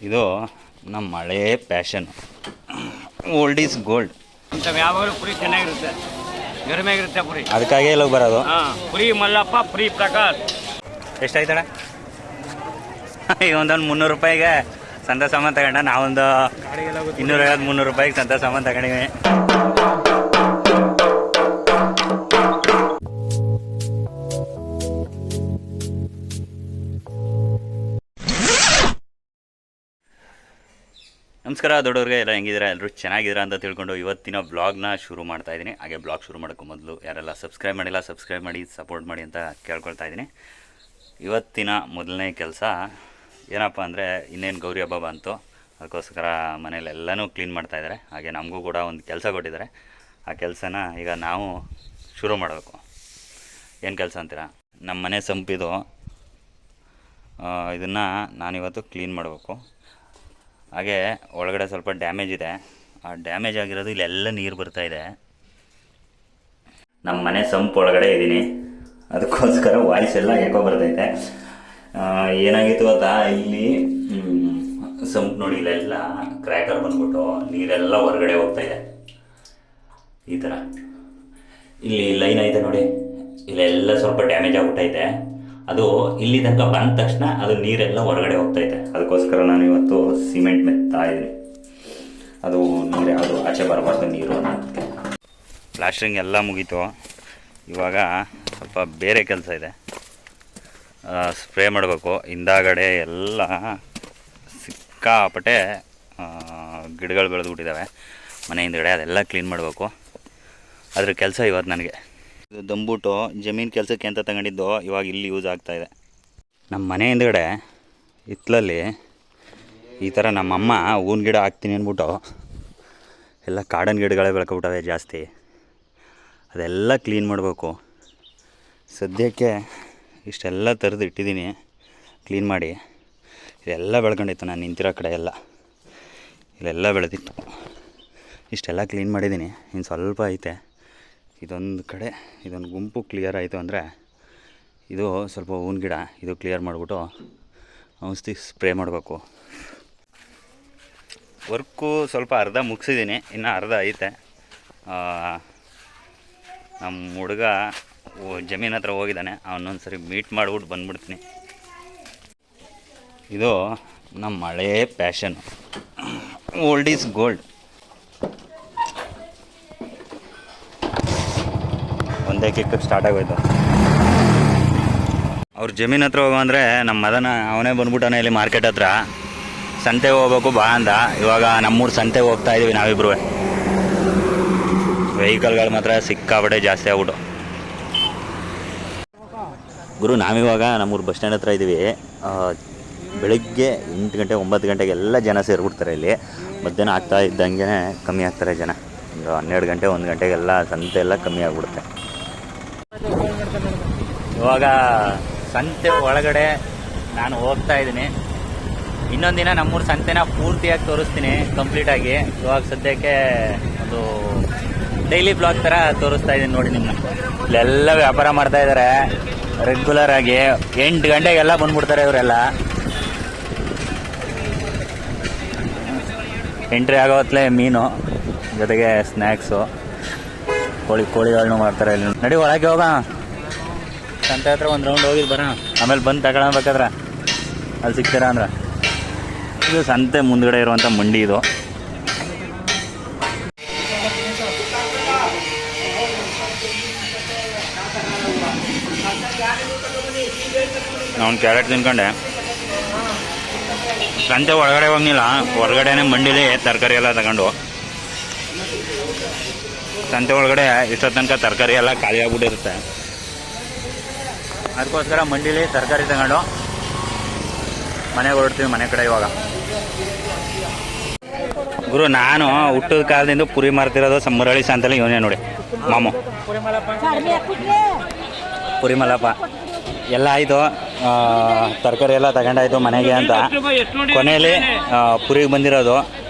ಇದು ನಮ್ಮ ಹಳೇ ಪ್ಯಾಷನ್. Old is gold. ಯಾವಾಗಲೂ ಪುರಿ ಚೆನ್ನಾಗಿರುತ್ತೆ, ಗರಿಮೆಯಾಗಿರುತ್ತೆ ಪುರಿ. ಅದಕ್ಕಾಗಿ ಎಲ್ಲ ಬರೋದು. ಪುರಿ ಮಲ್ಲಪ್ಪ, ಪುರಿ ಪ್ರಕಾಶ್. ಎಷ್ಟಾಯ್ತಣ್ಣ? ಈಗ ಒಂದೊಂದು 300 ರೂಪಾಯಿಗೆ ಸಂತ ಸಾಮಾನು ತಗೊಂಡ. ನಾವೊಂದು 250-300 ರೂಪಾಯಿಗೆ ಸಂತ ಸಾಮಾನು ತಗೊಂಡಿವಿ. ನಮಸ್ಕಾರ ದೊಡ್ಡವ್ರಿಗೆ, ಎಲ್ಲ ಹೆಂಗಿದ್ದೀರಾ? ಎಲ್ಲರೂ ಚೆನ್ನಾಗಿದ್ದೀರಾ ಅಂತ ತಿಳ್ಕೊಂಡು ಇವತ್ತಿನ ಬ್ಲಾಗ್ನ ಶುರು ಮಾಡ್ತಾ ಇದ್ದೀನಿ. ಹಾಗೆ ಬ್ಲಾಗ್ ಶುರು ಮಾಡೋಕ್ಕೂ ಮೊದಲು ಯಾರೆಲ್ಲ ಸಬ್ಸ್ಕ್ರೈಬ್ ಮಾಡಿಲ್ಲ ಸಬ್ಸ್ಕ್ರೈಬ್ ಮಾಡಿ, ಸಪೋರ್ಟ್ ಮಾಡಿ ಅಂತ ಕೇಳ್ಕೊಳ್ತಾ ಇದ್ದೀನಿ. ಇವತ್ತಿನ ಮೊದಲನೇ ಕೆಲಸ ಏನಪ್ಪ ಅಂದರೆ, ಇನ್ನೇನು ಗೌರಿ ಹಬ್ಬ ಬಂತು, ಅದಕ್ಕೋಸ್ಕರ ಮನೇಲೆಲ್ಲನೂ ಕ್ಲೀನ್ ಮಾಡ್ತಾಯಿದ್ದಾರೆ. ಹಾಗೆ ನಮಗೂ ಕೂಡ ಒಂದು ಕೆಲಸ ಕೊಟ್ಟಿದ್ದಾರೆ. ಆ ಕೆಲಸನ ಈಗ ನಾವು ಶುರು ಮಾಡಬೇಕು. ಏನು ಕೆಲಸ ಅಂತೀರಾ? ನಮ್ಮ ಮನೆ ಸಂಪಿದು, ಇದನ್ನು ನಾನಿವತ್ತು ಕ್ಲೀನ್ ಮಾಡಬೇಕು. ಹಾಗೆ ಒಳಗಡೆ ಸ್ವಲ್ಪ ಡ್ಯಾಮೇಜ್ ಇದೆ. ಆ ಡ್ಯಾಮೇಜ್ ಆಗಿರೋದು ಇಲ್ಲೆಲ್ಲ ನೀರು ಬರ್ತಾಯಿದೆ. ನಮ್ಮ ಮನೆ ಸಂಪ್ ಒಳಗಡೆ ಇದ್ದೀನಿ, ಅದಕ್ಕೋಸ್ಕರ ವಾಯ್ಸ್ ಎಲ್ಲ ಯಾಕೋ ಬರ್ತೈತೆ. ಏನಾಗಿತ್ತು ಗೊತ್ತಾ, ಇಲ್ಲಿ ಸಂಪ್ ನೋಡಿ, ಇಲ್ಲೆಲ್ಲ ಕ್ರ್ಯಾಕರ್ ಬಂದ್ಬಿಟ್ಟು ನೀರೆಲ್ಲ ಹೊರಗಡೆ ಹೋಗ್ತಾಯಿದೆ. ಈ ಥರ ಇಲ್ಲಿ ಲೈನ್ ಐತೆ ನೋಡಿ, ಇಲ್ಲೆಲ್ಲ ಸ್ವಲ್ಪ ಡ್ಯಾಮೇಜ್ ಆಗ್ಬಿಟ್ಟೈತೆ. ಅದು ಇಲ್ಲಿ ತನಕ ಬಂದ ತಕ್ಷಣ ಅದು ನೀರೆಲ್ಲ ಹೊರಗಡೆ ಹೋಗ್ತೈತೆ. ಅದಕ್ಕೋಸ್ಕರ ನಾನು ಇವತ್ತು ಸಿಮೆಂಟ್ ಮೆತ್ತಾ ಇದ್ದೀನಿ. ಅದು ನೀರು ಯಾವುದು ಆಚೆ ಬರಬಾರ್ದು ನೀರು ಅನ್ನೋದಕ್ಕೆ. ಪ್ಲಾಸ್ಟ್ರಿಂಗ್ ಎಲ್ಲ ಮುಗೀತು. ಇವಾಗ ಸ್ವಲ್ಪ ಬೇರೆ ಕೆಲಸ ಇದೆ. ಸ್ಪ್ರೇ ಮಾಡಬೇಕು. ಹಿಂದಾಗಡೆ ಎಲ್ಲ ಸಿಕ್ಕಾಪಟ್ಟೆ ಗಿಡಗಳು ಬೆಳೆದ್ಬಿಟ್ಟಿದ್ದಾವೆ ಮನೆ ಹಿಂದ್ಗಡೆ. ಅದೆಲ್ಲ ಕ್ಲೀನ್ ಮಾಡಬೇಕು. ಅದ್ರ ಕೆಲಸ ಇವತ್ತು ನನಗೆ. ಇದು ದಮ್ಬಿಟ್ಟು ಜಮೀನು ಕೆಲಸಕ್ಕೆ ಅಂತ ತಗೊಂಡಿದ್ದು, ಇವಾಗ ಇಲ್ಲಿ ಯೂಸ್ ಆಗ್ತಾಯಿದೆ. ನಮ್ಮ ಮನೆ ಹಿಂದ್ಗಡೆ ಹಿತ್ತಲಲ್ಲಿ ಈ ಥರ ನಮ್ಮಮ್ಮ ಹೂವಿನ ಗಿಡ ಹಾಕ್ತೀನಿ ಅಂದ್ಬಿಟ್ಟು ಎಲ್ಲ ಕಾಡನ್ ಗಿಡಗಳೇ ಬೆಳ್ಕೊಬಿಟ್ಟವೆ ಜಾಸ್ತಿ. ಅದೆಲ್ಲ ಕ್ಲೀನ್ ಮಾಡಬೇಕು. ಸದ್ಯಕ್ಕೆ ಇಷ್ಟೆಲ್ಲ ತರದು ಇಟ್ಟಿದ್ದೀನಿ ಕ್ಲೀನ್ ಮಾಡಿ. ಇದೆಲ್ಲ ಬೆಳ್ಕೊಂಡಿತ್ತು, ನಾನು ನಿಂತಿರೋ ಕಡೆ ಎಲ್ಲ ಇಲ್ಲೆಲ್ಲ ಬೆಳೆದಿತ್ತು. ಇಷ್ಟೆಲ್ಲ ಕ್ಲೀನ್ ಮಾಡಿದ್ದೀನಿ. ಇನ್ನು ಸ್ವಲ್ಪ ಐತೆ. ಇದೊಂದು ಕಡೆ ಇದೊಂದು ಗುಂಪು ಕ್ಲಿಯರ್ ಆಯಿತು ಅಂದರೆ, ಇದು ಸ್ವಲ್ಪ ಹೂವಿನ ಗಿಡ ಇದು ಕ್ಲಿಯರ್ ಮಾಡಿಬಿಟ್ಟು ಔಷಧಿ ಸ್ಪ್ರೇ ಮಾಡಬೇಕು. ವರ್ಕು ಸ್ವಲ್ಪ ಅರ್ಧ ಮುಗಿಸಿದ್ದೀನಿ, ಇನ್ನು ಅರ್ಧ ಐತೆ. ನಮ್ಮ ಹುಡುಗ ಜಮೀನ್ ಹತ್ರ ಹೋಗಿದ್ದಾನೆ, ಅವನೊಂದು ಸರಿ ಮೀಟ್ ಮಾಡಿಬಿಟ್ಟು ಬಂದ್ಬಿಡ್ತೀನಿ. ಇದು ನಮ್ಮ ಹಳೇ ಪ್ಯಾಷನ್. Old is gold. ಒಂದೇ ಕಿಕ್ಕಕ್ಕೆ ಸ್ಟಾರ್ಟ್ ಆಗೋಯ್ತು. ಅವ್ರ ಜಮೀನ್ ಹತ್ರ ಹೋಗೋ ಅಂದರೆ ನಮ್ಮ ಮದನ ಅವನೇ ಬಂದ್ಬಿಟ್ಟಾನೆ ಇಲ್ಲಿ ಮಾರ್ಕೆಟ್ ಹತ್ರ. ಸಂತೆಗೆ ಹೋಗ್ಬೇಕು ಬಾ ಅಂದ. ಇವಾಗ ನಮ್ಮೂರು ಸಂತೆಗೆ ಹೋಗ್ತಾ ಇದ್ದೀವಿ ನಾವಿಬ್ರು. ವೆಹಿಕಲ್ಗಳು ಮಾತ್ರ ಸಿಕ್ಕಾಪಟ್ಟೆ ಜಾಸ್ತಿ ಆಗ್ಬಿಟ್ಟು. ಗುರು, ನಾವಿವಾಗ ನಮ್ಮೂರು ಬಸ್ ಸ್ಟ್ಯಾಂಡ್ ಹತ್ರ ಇದ್ದೀವಿ. ಬೆಳಗ್ಗೆ 8 ಗಂಟೆ 9 ಗಂಟೆಗೆ ಎಲ್ಲ ಜನ ಸೇರಿಬಿಡ್ತಾರೆ ಇಲ್ಲಿ. ಮಧ್ಯಾಹ್ನ ಆಗ್ತಾ ಇದ್ದಂಗೆ ಕಮ್ಮಿ ಆಗ್ತಾರೆ ಜನ. ಒಂದು 12 ಗಂಟೆ 1 ಗಂಟೆಗೆಲ್ಲ ಸಂತೆ ಎಲ್ಲ ಕಮ್ಮಿ ಆಗಿಬಿಡುತ್ತೆ. ಇವಾಗ ಸಂತೆ ಒಳಗಡೆ ನಾನು ಹೋಗ್ತಾ ಇದ್ದೀನಿ. ಇನ್ನೊಂದು ದಿನ ನಮ್ಮೂರು ಸಂತೆನ ಪೂರ್ತಿಯಾಗಿ ತೋರಿಸ್ತೀನಿ ಕಂಪ್ಲೀಟಾಗಿ. ಇವಾಗ ಸದ್ಯಕ್ಕೆ ಒಂದು ಡೈಲಿ ಬ್ಲಾಗ್ ಥರ ತೋರಿಸ್ತಾ ಇದ್ದೀನಿ ನೋಡಿ ನಿಮ್ಮನ್ನ. ಇಲ್ಲೆಲ್ಲ ವ್ಯಾಪಾರ ಮಾಡ್ತಾ ಇದ್ದಾರೆ ರೆಗ್ಯುಲರ್ ಆಗಿ. 8 ಗಂಟೆಗೆಲ್ಲ ಬಂದ್ಬಿಡ್ತಾರೆ ಇವರೆಲ್ಲ. ಎಂಟ್ರಿ ಆಗೋ ಹೊತ್ತಲೇ ಮೀನು ಜೊತೆಗೆ ಸ್ನ್ಯಾಕ್ಸು, ಕೋಳಿಗಳನ್ನೂ ಮಾಡ್ತಾರೆ ಇಲ್ಲಿ. ನಡಿ ಒಳಗೆ ಹೋಗ, ಸಂತೆ ಹತ್ರ ಒಂದು ರೌಂಡ್ ಹೋಗಿದ್ದು ಬರೋಣ, ಆಮೇಲೆ ಬಂದು ತಗೊಳ್ಬೇಕಾದ್ರೆ ಅಲ್ಲಿ ಸಿಗ್ತೀರಾ ಅಂದ್ರೆ. ಇದು ಸಂತೆ ಮುಂದ್ಗಡೆ ಇರುವಂಥ ಮಂಡಿ ಇದು. ನಾನು ಕ್ಯಾರೆಟ್ ತಿನ್ಕೊಂಡೆ. ಸಂತೆ ಒಳಗಡೆ ಹೋಗಿಲ್ಲ, ಹೊರಗಡೆನೇ ಮಂಡಿಲಿ ತರಕಾರಿ ಎಲ್ಲ ತಗೊಂಡು. ಸಂತೆ ಒಳಗಡೆ ಇಷ್ಟೊತ್ತು ತನಕ ತರಕಾರಿ ಎಲ್ಲ ಖಾಲಿ ಆಗ್ಬಿಟ್ಟಿರುತ್ತೆ. ಅದಕ್ಕೋಸ್ಕರ ಮಂಡಿಲಿ ತರಕಾರಿ ತಗೊಂಡು ಮನೆಗೆ ಹೊರಡ್ತೀವಿ, ಮನೆ ಕಡೆ. ಇವಾಗ ಗುರು, ನಾನು ಹುಟ್ಟಿದ ಕಾಲದಿಂದ ಪುರಿ ಮಾರ್ತಿರೋದು ಮುರಳಿ ಸಂತಲ್ಲಿ. ಇವನೇ ನೋಡಿ ಮಾಮು, ಪುರಿ ಮಲ್ಲಪ್ಪ. ಎಲ್ಲ ಆಯಿತು, ತರಕಾರಿ ಎಲ್ಲ ತಗೊಂಡಾಯ್ತು ಮನೆಗೆ ಅಂತ. ಕೊನೆಯಲ್ಲಿ ಪುರಿಗೆ ಬಂದಿರೋದು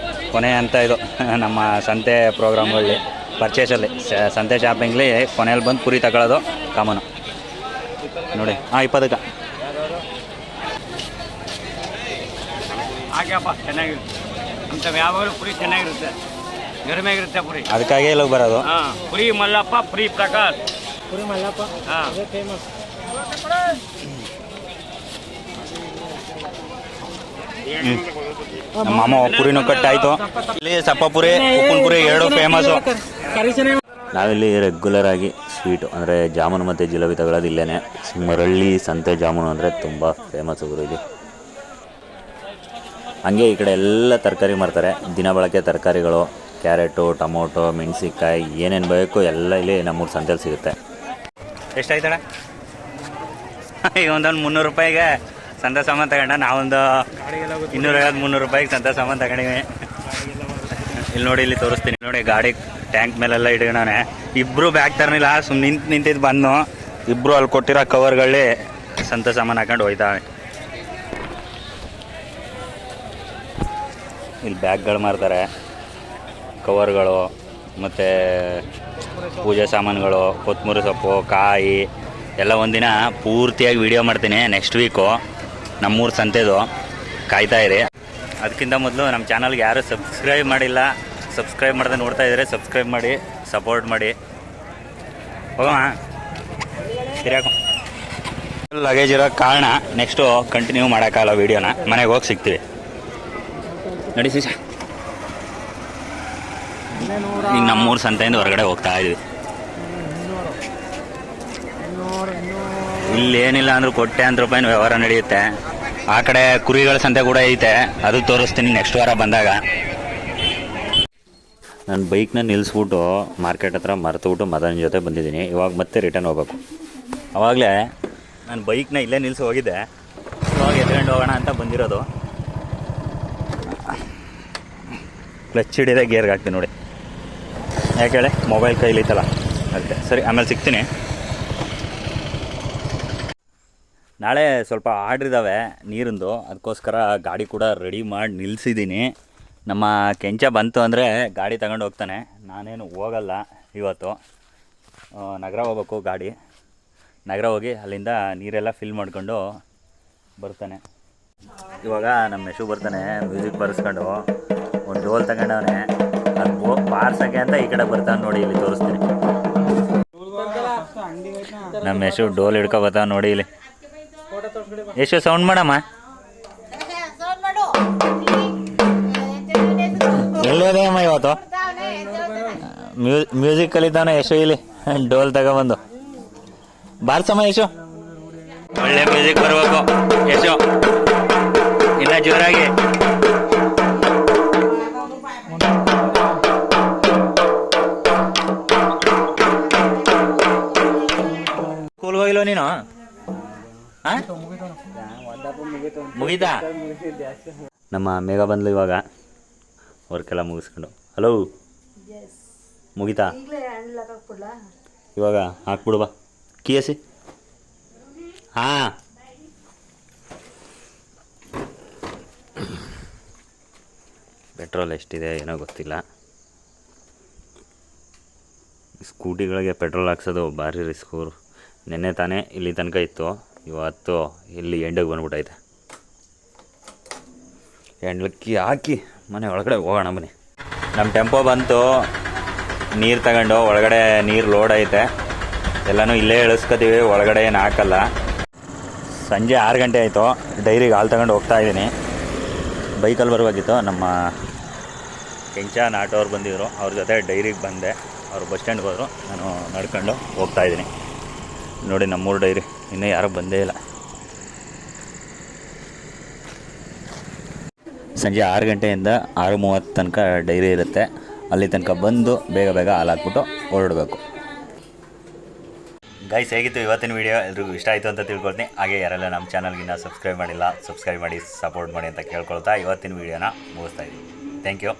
ಕೊನೆ ಅಂತ. ಇದು ನಮ್ಮ ಸಂತೆ ಪ್ರೋಗ್ರಾಮ್ಗಳಲ್ಲಿ ಪರ್ಚೇಸಲ್ಲಿ, ಸಂತೆ ಶಾಪಿಂಗ್ಲಿ ಕೊನೆಯಲ್ಲಿ ಬಂದು ಪುರಿ ತಗೊಳ್ಳೋದು ಕಾಮನು ನೋಡಿ. 20ಕ್ಕೆ ಹಾಕ್ಯಪ್ಪ ಚೆನ್ನಾಗಿರುತ್ತೆ. ಅಂಥವು ಯಾವಾಗಲೂ ಪುರಿ ಚೆನ್ನಾಗಿರುತ್ತೆ, ಗರಿಮೆಗಿರುತ್ತೆ ಪುರಿ. ಅದಕ್ಕಾಗಿ ಇಲ್ಲಿಗೆ ಬರೋದು. ಹಾಂ, ಪುರಿ ಮಲ್ಲಪ್ಪ, ಪುರಿ ಪ್ರಕಾಶ್. ಪುರಿ ಮಲ್ಲಪ್ಪ ಹಾಂ, ಅದೇ ಫೇಮಸ್. ನಮ್ಮ ಮಾಮ ಪುರಿನೂ ಕಟ್ಟಾಯಿತು. ಇಲ್ಲಿ ಸಪ್ಪ ಪುರಿ, ಉಪ್ಪಿನ ಪುರಿ ಎರಡು ಫೇಮಸ್ಸು. ನಾವಿಲ್ಲಿ ರೆಗ್ಯುಲರ್ ಆಗಿ ಸ್ವೀಟು ಅಂದರೆ ಜಾಮೂನು ಮತ್ತು ಜಿಲೇಬಿ ತಗೊಳ್ಳೋದು ಇಲ್ಲೇ. ಮರಳ್ಳಿ ಸಂತೆ ಜಾಮೂನು ಅಂದರೆ ತುಂಬ ಫೇಮಸ್ ಗುರು ಇದು. ಹಂಗೆ ಈ ಕಡೆ ಎಲ್ಲ ತರಕಾರಿ ಮಾರ್ತಾರೆ, ದಿನ ಬಳಕೆ ತರಕಾರಿಗಳು, ಕ್ಯಾರೆಟು, ಟೊಮೊಟೊ, ಮೆಣಸಿನ್ಕಾಯಿ, ಏನೇನು ಬೇಕು ಎಲ್ಲ ಇಲ್ಲಿ ನಮ್ಮೂರು ಸಂತೆಯಲ್ಲಿ ಸಿಗುತ್ತೆ. ಎಷ್ಟಾಯ್ತಣ್ಣ? ಈಗ ಒಂದೊಂದು 300 ರೂಪಾಯಿಗೆ ಸಂತೆ ಸಾಮಾನು ತಗೊಂಡ, ನಾವೊಂದು 250-300 ರೂಪಾಯಿಗೆ ಸಂತೆ ಸಾಮಾನು ತಗೊಂಡಿವಿ. ಇಲ್ಲಿ ನೋಡಿ, ಇಲ್ಲಿ ತೋರಿಸ್ತೀನಿ ನೋಡಿ, ಗಾಡಿ ಟ್ಯಾಂಕ್ ಮೇಲೆಲ್ಲ ಇಟ್ಕೊಂಡಾನೆ. ಇಬ್ಬರು ಬ್ಯಾಗ್ ತರನಿಲ್ಲ, ಸುಮ್ಮನೆ ನಿಂತಿದ್ದು ಬಂದು ಇಬ್ಬರು ಅಲ್ಲಿ ಕೊಟ್ಟಿರೋ ಕವರ್ಗಳಲ್ಲಿ ಸಂತೆ ಸಾಮಾನು ಹಾಕೊಂಡು ಹೋಯ್ತಾವೆ. ಇಲ್ಲಿ ಬ್ಯಾಗ್ಗಳು ಮಾರ್ತಾರೆ, ಕವರ್ಗಳು ಮತ್ತು ಪೂಜೆ ಸಾಮಾನುಗಳು, ಕೊತ್ತಂಬರಿ ಸೊಪ್ಪು, ಕಾಯಿ ಎಲ್ಲ. ಒಂದಿನ ಪೂರ್ತಿಯಾಗಿ ವೀಡಿಯೋ ಮಾಡ್ತೀನಿ ನೆಕ್ಸ್ಟ್ ವೀಕು ನಮ್ಮೂರು ಸಂತೆದು, ಕಾಯ್ತಾಯಿರಿ. ಅದಕ್ಕಿಂತ ಮೊದಲು ನಮ್ಮ ಚಾನಲ್ಗೆ ಯಾರು ಸಬ್ಸ್ಕ್ರೈಬ್ ಮಾಡಿಲ್ಲ, ಸಬ್ಸ್ಕ್ರೈಬ್ ಮಾಡದೆ ನೋಡ್ತಾ ಇದ್ದರೆ ಸಬ್ಸ್ಕ್ರೈಬ್ ಮಾಡಿ, ಸಪೋರ್ಟ್ ಮಾಡಿ. ಹೋಗೋಣ ತಿರ್ಯಾಕೋ. ಲಗೇಜ್ ಇರೋ ಕಾರಣ ನೆಕ್ಸ್ಟು ಕಂಟಿನ್ಯೂ ಮಾಡೋಕ್ಕಾಗಲ್ಲ ವೀಡಿಯೋನ, ಮನೆಗೆ ಹೋಗಿ ಸಿಗ್ತೀವಿ. ನಡಿ ಸೀಸ. ಈಗ ನಮ್ಮೂರು ಸಂತೆಯಿಂದ ಹೊರಗಡೆ ಹೋಗ್ತಾ ಇದ್ವಿ. ಇಲ್ಲೇನಿಲ್ಲ ಅಂದರೂ ಕೊಟ್ಟೆ ಅಂತ ರೂಪಾಯಿನ ವ್ಯವಹಾರ ನಡೆಯುತ್ತೆ. ಆ ಕಡೆ ಕುರಿಗಳ ಸಂತೆ ಕೂಡ ಐತೆ, ಅದು ತೋರಿಸ್ತೀನಿ ನೆಕ್ಸ್ಟ್ ವಾರ ಬಂದಾಗ. ನಾನು ಬೈಕ್ನ ನಿಲ್ಲಿಸ್ಬಿಟ್ಟು ಮಾರ್ಕೆಟ್ ಹತ್ರ ಮರೆತುಬಿಟ್ಟು ಮದನ ಜೊತೆ ಬಂದಿದ್ದೀನಿ. ಇವಾಗ ಮತ್ತೆ ರಿಟರ್ನ್ ಹೋಗ್ಬೇಕು. ಆವಾಗಲೇ ನಾನು ಬೈಕ್ನ ಇಲ್ಲೇ ನಿಲ್ಲಿಸಿ ಹೋಗಿದ್ದೆ, ಇವಾಗ ಎತ್ಕೊಂಡು ಹೋಗೋಣ ಅಂತ ಬಂದಿರೋದು. ಕ್ಲಚ್ ಹಿಡಿದೆ ಗೇರ್ಗೆ ಹಾಕ್ತೀನಿ ನೋಡಿ. ಯಾಕೆ ಹೇಳಿ, ಮೊಬೈಲ್ ಕೈಲಿತ್ತಲ್ಲ ಅದಕ್ಕೆ. ಸರಿ, ಆಮೇಲೆ ಸಿಗ್ತೀನಿ. ನಾಳೆ ಸ್ವಲ್ಪ ಆರ್ಡ್ರ್ ಇದ್ದಾವೆ ನೀರಿಂದು, ಅದಕ್ಕೋಸ್ಕರ ಗಾಡಿ ಕೂಡ ರೆಡಿ ಮಾಡಿ ನಿಲ್ಲಿಸಿದ್ದೀನಿ. ನಮ್ಮ ಕೆಂಚ ಬಂತು ಅಂದರೆ ಗಾಡಿ ತಗೊಂಡು ಹೋಗ್ತಾನೆ, ನಾನೇನು ಹೋಗಲ್ಲ ಇವತ್ತು. ನಗರ ಹೋಗ್ಬೇಕು, ಗಾಡಿ ನಗರ ಹೋಗಿ ಅಲ್ಲಿಂದ ನೀರೆಲ್ಲ ಫಿಲ್ ಮಾಡ್ಕೊಂಡು ಬರ್ತಾನೆ. ಇವಾಗ ನಮ್ಮ ಯಶು ಬರ್ತಾನೆ, ಮ್ಯೂಸಿಕ್ ಬರ್ಸ್ಕೊಂಡು ಒಂದು ಡೋಲ್ ತಗೊಂಡವನೆ. ಅದು ಬಾರ್ಸೋಕ್ಕೆ ಅಂತ ಈ ಕಡೆ ಬರ್ತಾನೆ ನೋಡಿ, ಇಲ್ಲಿ ತೋರಿಸ್ತೀನಿ. ನಮ್ಮ ಯಶು ಡೋಲ್ ಹಿಡ್ಕೊ ಬರ್ತಾನೆ ನೋಡಿ ಇಲ್ಲಿ. ಯಶು ಸೌಂಡ್ ಮಾಡಮ್ಮ. ಎಲ್ಲೋದೇ ಅಮ್ಮ ಇವತ್ತು? ಮ್ಯೂಸಿಕ್ ಕಲಿತಾನೆ ಯಶು ಇಲ್ಲಿ, ಡೋಲ್ ತಗೊಬಂದು ಬಾರ್ಸಮ್ಮ ಯಶು. ಒಳ್ಳೆ ಮ್ಯೂಸಿಕ್ ಬರಬೇಕು ಯಶು, ಇನ್ನ ಜೋರಾಗಿ. ಸ್ಕೂಲ್ಗೆ ಹೋಗಿಲ್ವ ನೀನು? ಮುಗೀತಾ? ನಮ್ಮ ಮೇಘ ಬಂದ್ಲು ಇವಾಗ ವರ್ಕೆಲ್ಲ ಮುಗಿಸ್ಕೊಂಡು. ಹಲೋ, ಮುಗೀತಾ? ಇವಾಗ ಹಾಕ್ಬಿಡು ಬಾ, ಕೀಯಸಿ. ಹಾಂ, ಪೆಟ್ರೋಲ್ ಎಷ್ಟಿದೆ ಏನೋ ಗೊತ್ತಿಲ್ಲ. ಸ್ಕೂಟಿಗಳಿಗೆ ಪೆಟ್ರೋಲ್ ಹಾಕ್ಸೋದು ಭಾರಿ ರಿಸ್ಕು. ನೆನ್ನೆ ತಾನೇ ಇಲ್ಲಿ ತನಕ ಇತ್ತು, ಇವತ್ತು ಇಲ್ಲಿ ಎಂಡಿಗೆ ಬಂದ್ಬಿಟ್ಟೈತೆ. ಎಂಡ್ಲಕ್ಕಿ ಹಾಕಿ ಮನೆ ಒಳಗಡೆ ಹೋಗೋಣ ಬನ್ನಿ. ನಮ್ಮ ಟೆಂಪೋ ಬಂತು, ನೀರು ತಗೊಂಡು ಒಳಗಡೆ ನೀರು ಲೋಡ್ ಐತೆ. ಎಲ್ಲನೂ ಇಲ್ಲೇ ಇಳಿಸ್ಕೊತೀವಿ, ಒಳಗಡೆ ಏನು ಹಾಕಲ್ಲ. ಸಂಜೆ 6 ಗಂಟೆ ಆಯಿತು, ಡೈರಿಗೆ ಹಾಲು ತಗೊಂಡು ಹೋಗ್ತಾಯಿದ್ದೀನಿ. ಬೈಕಲ್ಲಿ ಬರಬೇಕಿತ್ತು, ನಮ್ಮ ಕೆಂಚ ನಾಟೋರು ಬಂದಿದ್ರು, ಅವ್ರ ಜೊತೆ ಡೈರಿಗೆ ಬಂದೆ. ಅವರು ಬಸ್ ಸ್ಟ್ಯಾಂಡ್ಗೆ ಹೋದರು, ನಾನು ನಡ್ಕೊಂಡು ಹೋಗ್ತಾಯಿದ್ದೀನಿ. ನೋಡಿ ನಮ್ಮೂರು ಡೈರಿ ಇನ್ನೂ ಯಾರೂ ಬಂದೇ ಇಲ್ಲ. ಸಂಜೆ 6 ಗಂಟೆಯಿಂದ 6:30 ತನಕ ಡೈರಿ ಇರುತ್ತೆ. ಅಲ್ಲಿ ತನಕ ಬಂದು ಬೇಗ ಬೇಗ ಹಾಲು ಹಾಕ್ಬಿಟ್ಟು ಹೊರಡಬೇಕು. ಗೈಸ್, ಹೇಗಿತ್ತು ಇವತ್ತಿನ ವೀಡಿಯೋ? ಎಲ್ರಿಗೂ ಇಷ್ಟ ಆಯಿತು ಅಂತ ತಿಳ್ಕೊಳ್ತೀನಿ. ಹಾಗೆ ಯಾರೆಲ್ಲ ನಮ್ಮ ಚಾನಲ್ಗಿನ್ನ ಸಬ್ಸ್ಕ್ರೈಬ್ ಮಾಡಿಲ್ಲ, ಸಬ್ಸ್ಕ್ರೈಬ್ ಮಾಡಿ, ಸಪೋರ್ಟ್ ಮಾಡಿ ಅಂತ ಕೇಳ್ಕೊಳ್ತಾ ಇವತ್ತಿನ ವೀಡಿಯೋನ ಮುಗಿಸ್ತಾ ಇದ್ದೀನಿ. Thank you.